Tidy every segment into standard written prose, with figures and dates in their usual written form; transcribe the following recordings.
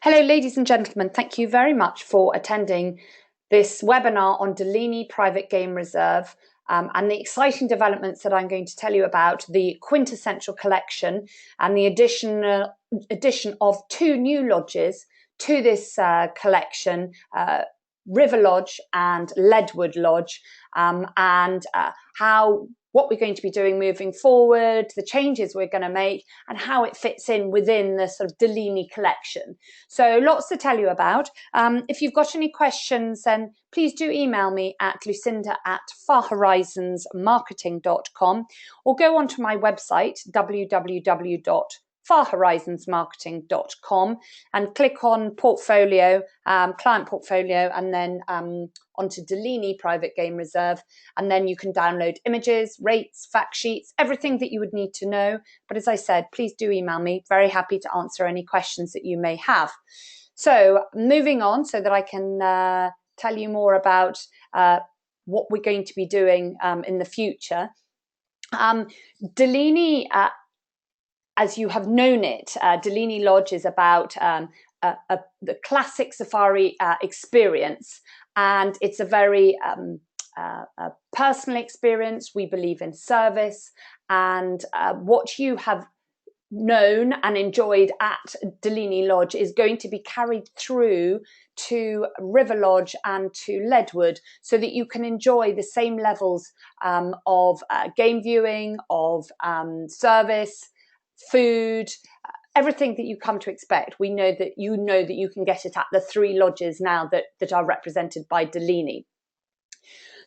Hello, ladies and gentlemen. Thank you very much for attending this webinar on Dulini Private Game Reserve and the exciting developments that I'm going to tell you about the Quintessential Collection and the addition of two new lodges to this collection, River Lodge and Leadwood Lodge, and what we're going to be doing moving forward, the changes we're going to make, and how it fits in within the sort of Dulini collection. So lots to tell you about. If you've got any questions, then please do email me at lucinda@farhorizonsmarketing.com or go onto my website, www.farhorizonsmarketing.com, and click on portfolio, client portfolio, and then onto Dulini Private Game Reserve, and then you can download images, rates, fact sheets, everything that you would need to know. But as I said, please do email me. Very happy to answer any questions that you may have. So moving on so that I can tell you more about what we're going to be doing in the future. Dulini, as you have known it, Dulini Lodge is about the classic safari experience, and it's a very personal experience. We believe in service, and what you have known and enjoyed at Dulini Lodge is going to be carried through to River Lodge and to Leadwood, so that you can enjoy the same levels of game viewing, of service, food, everything that you come to expect. We know that you can get it at the three lodges now that are represented by Dulini.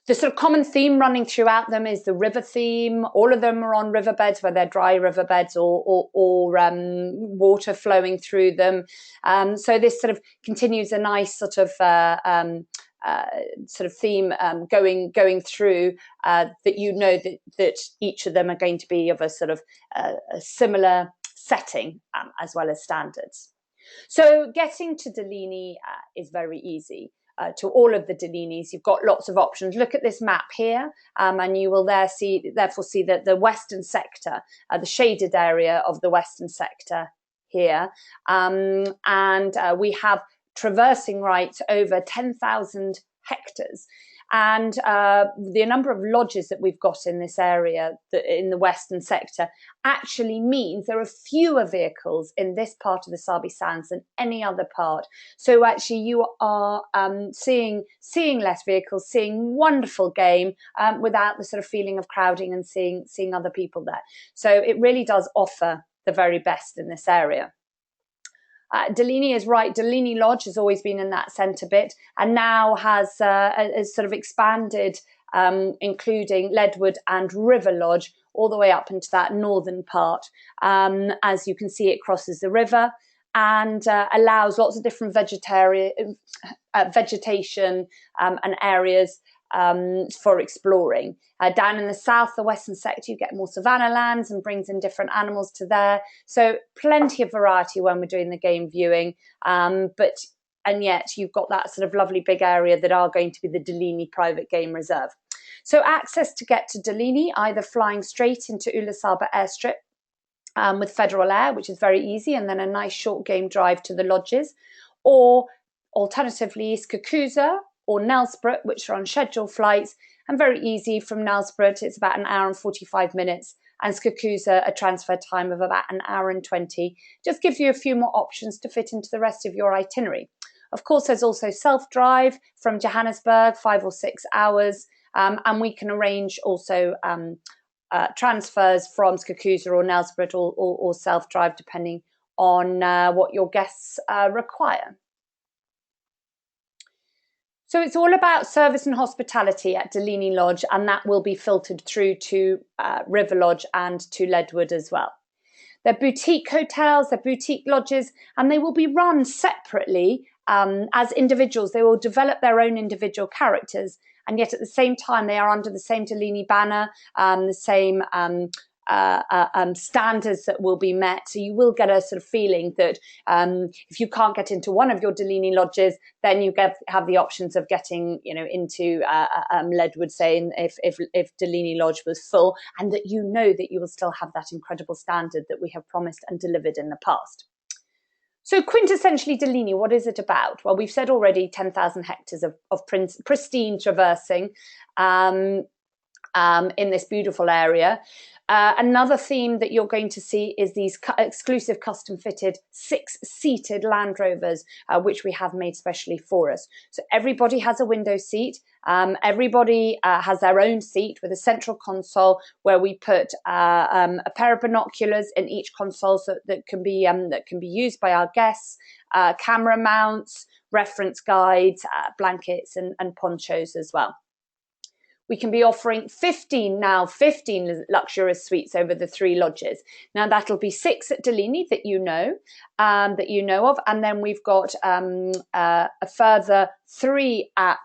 The sort of common theme running throughout them is the river theme. All of them are on riverbeds, whether they're dry riverbeds or water flowing through them. So this sort of continues a nice sort of theme going through, that you know that each of them are going to be of a sort of a similar setting as well as standards. So getting to Dulini is very easy. To all of the Dulinis, you've got lots of options. Look at this map here, and you will therefore see that the western sector, the shaded area of the western sector here, and we have traversing rights over 10,000 hectares. And the number of lodges that we've got in this area, in the western sector, actually means there are fewer vehicles in this part of the Sabi Sands than any other part. So actually you are seeing less vehicles, seeing wonderful game without the sort of feeling of crowding and seeing other people there. So it really does offer the very best in this area. Dulini is right. Dulini Lodge has always been in that centre bit, and now has sort of expanded, including Leadwood and River Lodge, all the way up into that northern part. As you can see, it crosses the river and allows lots of different vegetation and areas for exploring. Down in the south, the western sector, you get more savanna lands and brings in different animals to there. So plenty of variety when we're doing the game viewing, and yet you've got that sort of lovely big area that are going to be the Dulini Private Game Reserve. So access to get to Dulini, either flying straight into Ulasaba airstrip with Federal Air, which is very easy, and then a nice short game drive to the lodges, or alternatively Skakusa or Nelspruit, which are on scheduled flights, and very easy from Nelspruit. It's about an hour and 45 minutes, and Skakusa a transfer time of about an hour and 20. Just gives you a few more options to fit into the rest of your itinerary. Of course, there's also self-drive from Johannesburg, 5 or 6 hours, and we can arrange also transfers from Skakusa or Nelspruit or self-drive, depending on what your guests require. So it's all about service and hospitality at Dulini Lodge, and that will be filtered through to River Lodge and to Leadwood as well. They're boutique hotels, they're boutique lodges, and they will be run separately as individuals. They will develop their own individual characters, and yet at the same time they are under the same Dulini banner, the same standards that will be met. So you will get a sort of feeling that if you can't get into one of your Dulini lodges, then you have the options of getting, into Leadwood, say, if Dulini Lodge was full, and that you know that you will still have that incredible standard that we have promised and delivered in the past. So quintessentially Dulini, what is it about? Well, we've said already 10,000 hectares of pristine traversing in this beautiful area. Another theme that you're going to see is these exclusive custom-fitted 6-seated Land Rovers, which we have made specially for us. So everybody has a window seat. Everybody has their own seat with a central console where we put a pair of binoculars in each console so that can be used by our guests, camera mounts, reference guides, blankets and ponchos as well. We can be offering 15 luxurious suites over the 3 lodges. Now that'll be 6 at Dulini that you know of, and then we've got a further 3 at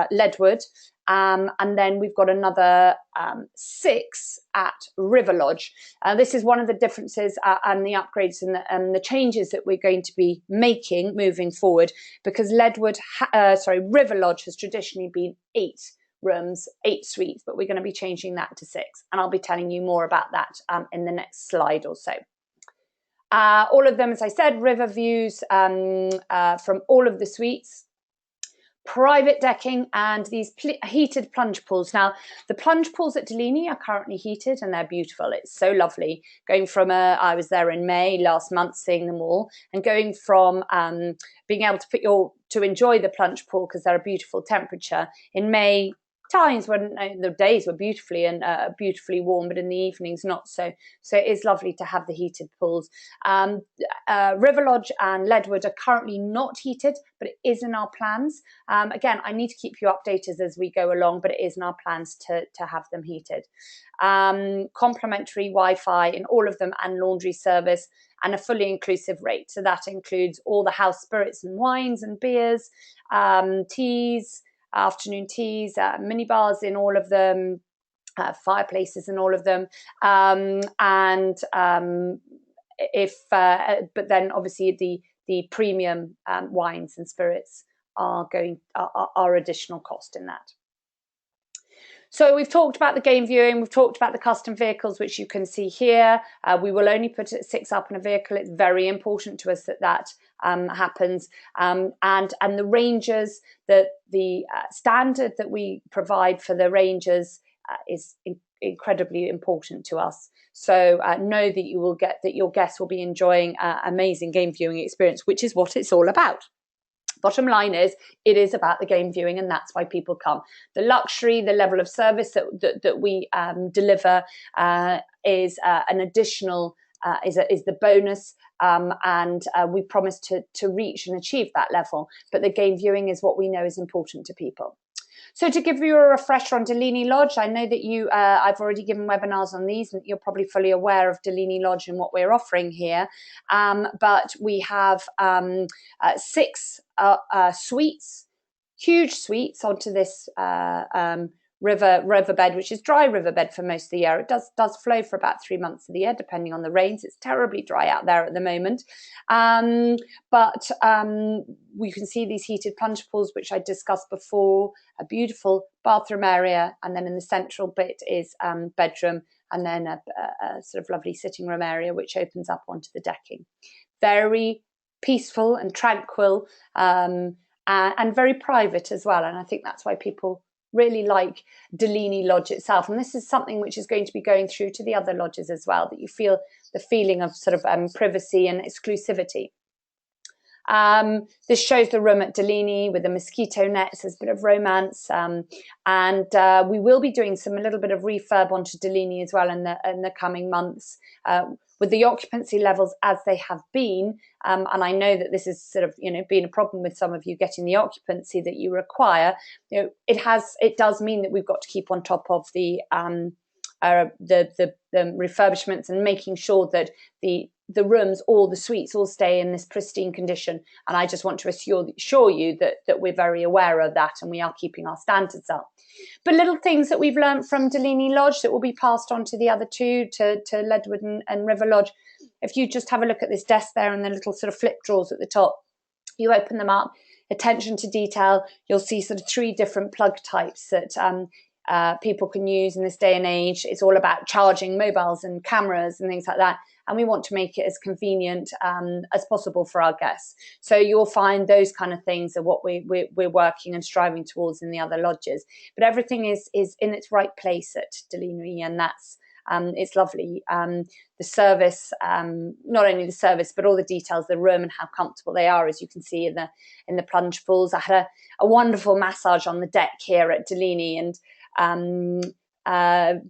Leadwood, and then we've got another 6 at River Lodge. This is one of the differences and the upgrades and the changes that we're going to be making moving forward, because River Lodge has traditionally been 8 rooms, 8 suites, but we're going to be changing that to 6, and I'll be telling you more about that in the next slide or so. All of them, as I said, river views from all of the suites, private decking, and these heated plunge pools. Now, the plunge pools at Dulini are currently heated and they're beautiful. It's so lovely. Going from I was there in May last month seeing them all, and going from being able to enjoy the plunge pool because they're a beautiful temperature in May. Times when the days were beautifully warm, but in the evenings not so. So it is lovely to have the heated pools. River Lodge and Leadwood are currently not heated, but it is in our plans. Again, I need to keep you updated as we go along, but it is in our plans to have them heated. Complimentary Wi-Fi in all of them and laundry service, and a fully inclusive rate. So that includes all the house spirits and wines and beers, teas, afternoon teas, mini bars in all of them, fireplaces in all of them, but then obviously the premium wines and spirits are additional cost in that. So we've talked about the game viewing, we've talked about the custom vehicles, which you can see here. We will only put 6 up in a vehicle. It's very important to us that happens. And the ranges, the standard that we provide for the ranges is incredibly important to us. So know that your guests will be enjoying an amazing game viewing experience, which is what it's all about. Bottom line is, it is about the game viewing, and that's why people come. The luxury, the level of service that we deliver is an additional, is the bonus, and we promise to reach and achieve that level. But the game viewing is what we know is important to people. So to give you a refresher on Dulini Lodge, I know that I've already given webinars on these, and you're probably fully aware of Dulini Lodge and what we're offering here. But we have 6 suites, huge suites onto this riverbed, which is dry riverbed for most of the year. It does flow for about 3 months of the year, depending on the rains. It's terribly dry out there at the moment. But we can see these heated plunge pools, which I discussed before, a beautiful bathroom area, and then in the central bit is bedroom, and then a sort of lovely sitting room area, which opens up onto the decking. Very peaceful and tranquil, and very private as well. And I think that's why people really like Dulini Lodge itself. And this is something which is going to be going through to the other lodges as well, that you feel the feeling of sort of privacy and exclusivity. This shows the room at Dulini with the mosquito nets. There's a bit of romance, and we will be doing a little bit of refurb onto Dulini as well in the coming months. With the occupancy levels as they have been, and I know that this is sort of been a problem with some of you getting the occupancy that you require. It does mean that we've got to keep on top of the refurbishments and making sure that the rooms, all the suites, all stay in this pristine condition. And I just want to assure you that we're very aware of that, and we are keeping our standards up. But little things that we've learned from Dulini Lodge that will be passed on to the other 2, to Leadwood and River Lodge. If you just have a look at this desk there and the little sort of flip drawers at the top, you open them up, attention to detail, you'll see sort of 3 different plug types that people can use in this day and age. It's all about charging mobiles and cameras and things like that. And we want to make it as convenient as possible for our guests. So you'll find those kind of things are what we're working and striving towards in the other lodges. But everything is in its right place at Dulini, and that's it's lovely. The service, not only the service, but all the details, the room and how comfortable they are, as you can see in the plunge pools. I had a wonderful massage on the deck here at Dulini, and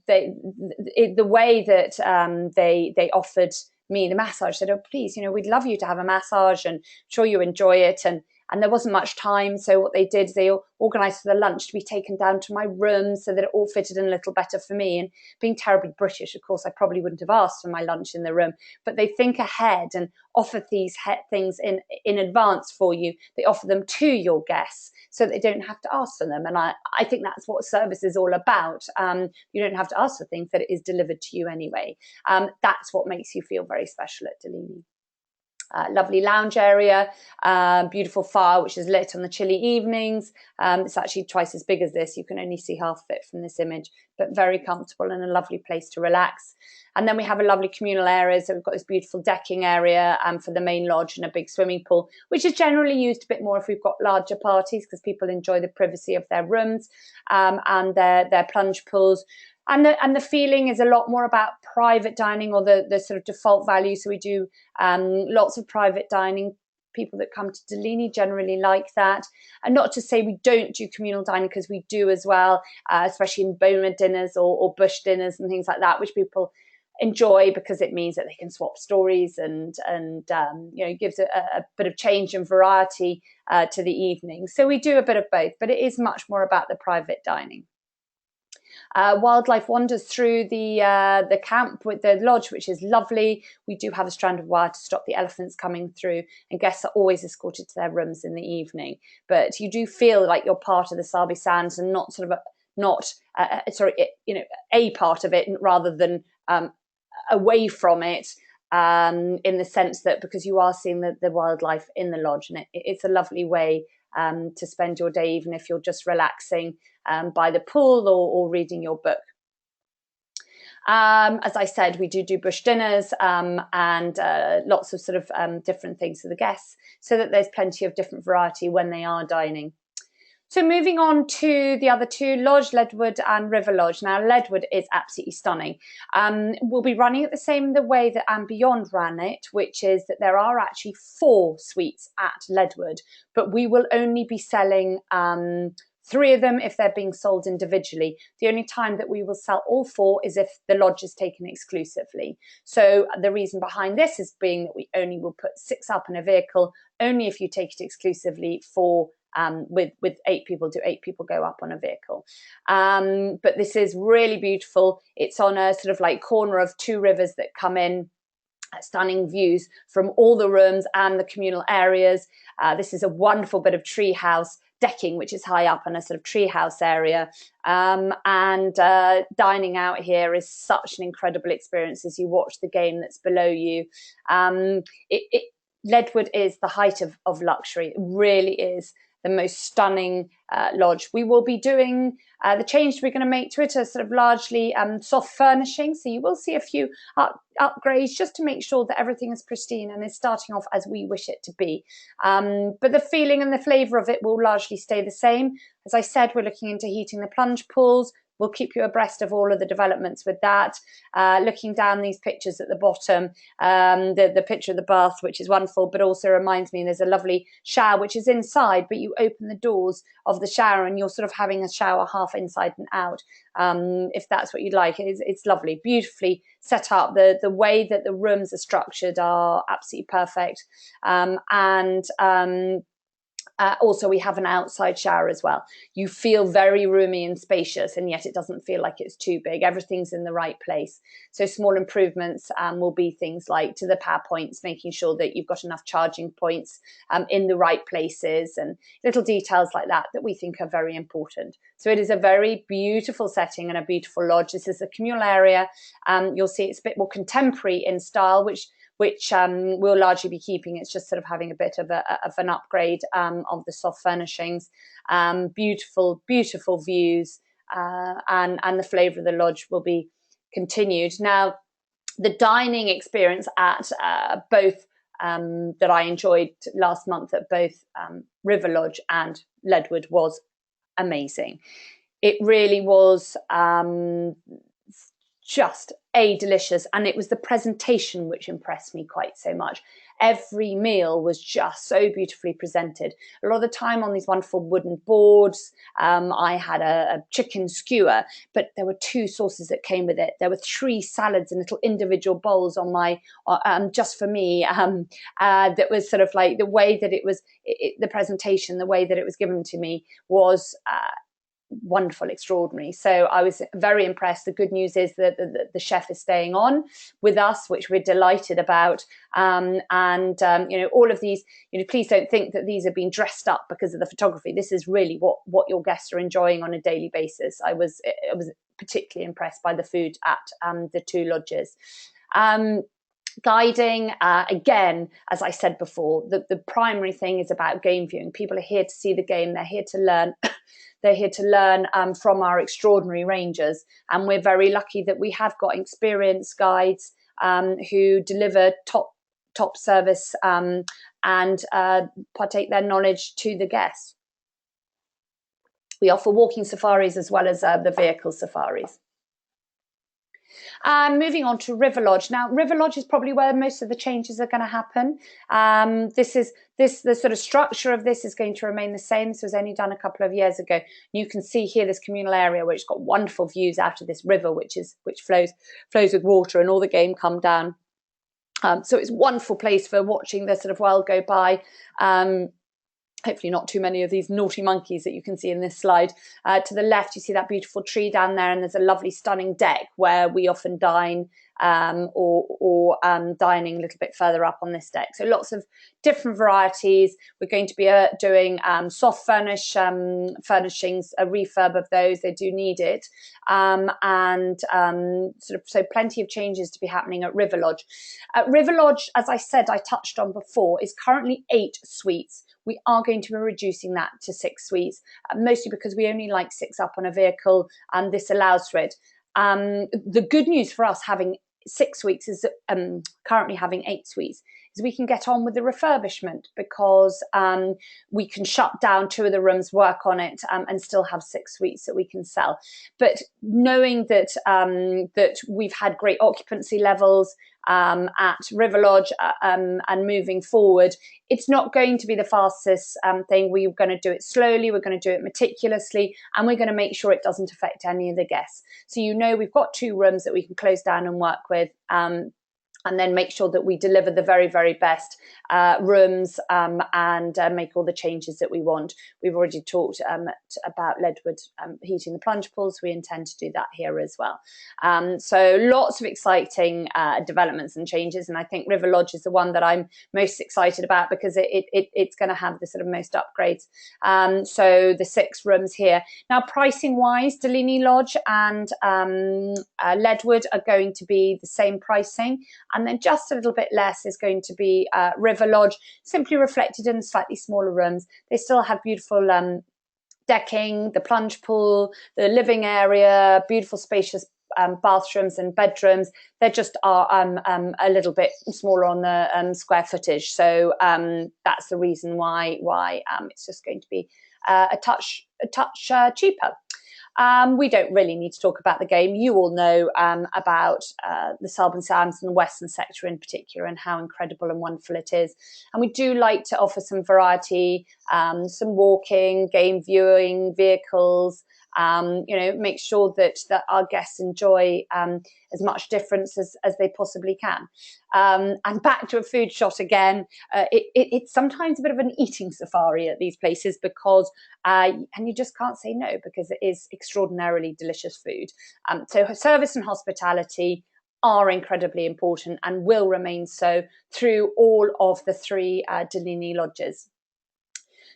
the way that they offered me the massage, said, oh please, we'd love you to have a massage and I'm sure you enjoy it, and there wasn't much time, so what they did is they organised for the lunch to be taken down to my room so that it all fitted in a little better for me. And being terribly British, of course, I probably wouldn't have asked for my lunch in the room, but they think ahead and offer these things in advance for you. They offer them to your guests so they don't have to ask for them. And I think that's what service is all about. You don't have to ask for things, that it is delivered to you anyway. That's what makes you feel very special at Dulini. Lovely lounge area, beautiful fire which is lit on the chilly evenings. It's actually twice as big as this. You can only see half of it from this image, but very comfortable and a lovely place to relax. And then we have a lovely communal area. So we've got this beautiful decking area for the main lodge and a big swimming pool, which is generally used a bit more if we've got larger parties, because people enjoy the privacy of their rooms and their plunge pools. And the feeling is a lot more about private dining, or the sort of default value. So we do lots of private dining. People that come to Dulini generally like that. And not to say we don't do communal dining, because we do as well, especially in Boma dinners or bush dinners and things like that, which people enjoy because it means that they can swap stories and gives a bit of change and variety to the evening. So we do a bit of both, but it is much more about the private dining. Wildlife wanders through the camp with the lodge, which is lovely. We do have a strand of wire to stop the elephants coming through, and guests are always escorted to their rooms in the evening. But you do feel like you're part of the Sabi Sands and not sort of a part of it, rather than away from it, in the sense that because you are seeing the wildlife in the lodge, and it's a lovely way to spend your day, even if you're just relaxing by the pool or reading your book. As I said, we do bush dinners and lots of sort of different things for the guests, so that there's plenty of different variety when they are dining. So moving on to the other two, Lodge, Leadwood and River Lodge. Now, Leadwood is absolutely stunning. We'll be running it the way that And Beyond ran it, which is that there are actually 4 suites at Leadwood, but we will only be selling 3 of them if they're being sold individually. The only time that we will sell all 4 is if the lodge is taken exclusively. So the reason behind this is being that we only will put 6 up in a vehicle, only if you take it exclusively for with 8 people. Do 8 people go up on a vehicle? But this is really beautiful. It's on a sort of like corner of 2 rivers that come in. Stunning views from all the rooms and the communal areas. This is a wonderful bit of treehouse decking, which is high up in a sort of treehouse area. And dining out here is such an incredible experience as you watch the game that's below you. Leadwood is the height of luxury. It really is the most stunning lodge. We will be doing the change we're going to make to it are sort of largely soft furnishing. So you will see a few upgrades just to make sure that everything is pristine and is starting off as we wish it to be. But the feeling and the flavour of it will largely stay the same. As I said, we're looking into heating the plunge pools. We'll keep you abreast of all of the developments with that. Looking down these pictures at the bottom, the picture of the bath, which is wonderful, but also reminds me there's a lovely shower, which is inside, but you open the doors of the shower and you're sort of having a shower half inside and out, if that's what you'd like. It's lovely, beautifully set up. The way that the rooms are structured are absolutely perfect. Also, we have an outside shower as well. You feel very roomy and spacious, and yet it doesn't feel like it's too big. Everything's in the right place. So small improvements will be things like to the power points, making sure that you've got enough charging points in the right places, and little details like that we think are very important. So it is a very beautiful setting and a beautiful lodge. This is a communal area. You'll see it's a bit more contemporary in style, which we'll largely be keeping. It's just sort of having a bit of an upgrade of the soft furnishings. Beautiful, beautiful views. and the flavour of the lodge will be continued. Now, the dining experience at both that I enjoyed last month at both River Lodge and Leadwood was amazing. It really was just delicious, and it was the presentation which impressed me quite so much. Every meal was just so beautifully presented. A lot of the time on these wonderful wooden boards, I had a chicken skewer, but there were 2 sauces that came with it. There were 3 salads in little individual bowls on my just for me. That was sort of like the way that it was, the presentation, the way that it was given to me was wonderful, extraordinary. So I was very impressed. The good news is that the chef is staying on with us, which we're delighted about. You know, all of these, you know, please don't think that these have been dressed up because of the photography. This is really what your guests are enjoying on a daily basis. I was particularly impressed by the food at the 2 lodges. Guiding, again, as I said before, the primary thing is about game viewing. People are here to see the game. They're here to learn. They're here to learn from our extraordinary rangers. And we're very lucky that we have got experienced guides who deliver top service and partake their knowledge to the guests. We offer walking safaris as well as the vehicle safaris. Moving on to River Lodge. Now, River Lodge is probably where most of the changes are going to happen. The sort of structure of this is going to remain the same. This was only done a couple of years ago. You can see here this communal area which got wonderful views out of this river, which flows with water, and all the game come down. So it's a wonderful place for watching the sort of world go by. Hopefully not too many of these naughty monkeys that you can see in this slide. To the left, you see that beautiful tree down there, and there's a lovely stunning deck where we often dine or dining a little bit further up on this deck. So lots of different varieties. We're going to be doing soft furnishings, a refurb of those. They do need it. So plenty of changes to be happening at River Lodge. River Lodge, as I said, I touched on before, is currently 8 suites. We are going to be reducing that to 6 suites, mostly because we only like 6 up on a vehicle, and this allows for it. The good news for us having 6 suites is currently having 8 suites is we can get on with the refurbishment, because we can shut down 2 of the rooms, work on it, and still have 6 suites that we can sell. But knowing that that we've had great occupancy levels at River Lodge and moving forward, it's not going to be the fastest thing. We're going to do it slowly, we're going to do it meticulously, and we're going to make sure it doesn't affect any of the guests. So we've got 2 rooms that we can close down and work with, and then make sure that we deliver the very, very best rooms and make all the changes that we want. We've already talked about Leadwood heating the plunge pools. We intend to do that here as well. So lots of exciting developments and changes, and I think River Lodge is the one that I'm most excited about, because it's going to have the sort of most upgrades. So the 6 rooms here. Now, pricing wise, Dulini Lodge and Leadwood are going to be the same pricing, and then just a little bit less is going to be River Lodge, simply reflected in slightly smaller rooms. They still have beautiful decking, the plunge pool, the living area, beautiful spacious bathrooms and bedrooms. They just are a little bit smaller on the square footage. So that's the reason why it's just going to be a touch cheaper. We don't really need to talk about the game. You all know about the Sulban Sands and the Western sector in particular, and how incredible and wonderful it is. And we do like to offer some variety, some walking, game viewing, vehicles, make sure that our guests enjoy as much difference as they possibly can. And back to a food shot again, it's sometimes a bit of an eating safari at these places, because and you just can't say no, because it is extraordinarily delicious food. So service and hospitality are incredibly important and will remain so through all of the 3 Dulini lodges.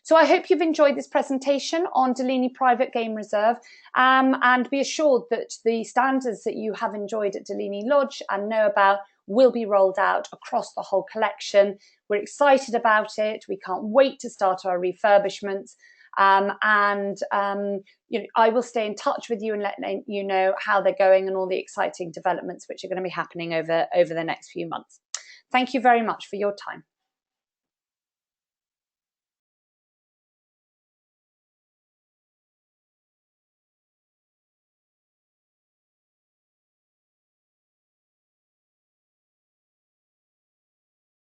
So I hope you've enjoyed this presentation on Dulini Private Game Reserve, and be assured that the standards that you have enjoyed at Dulini Lodge and know about will be rolled out across the whole collection. We're excited about it. We can't wait to start our refurbishments. You know, I will stay in touch with you and let you know how they're going and all the exciting developments which are going to be happening over the next few months. Thank you very much for your time.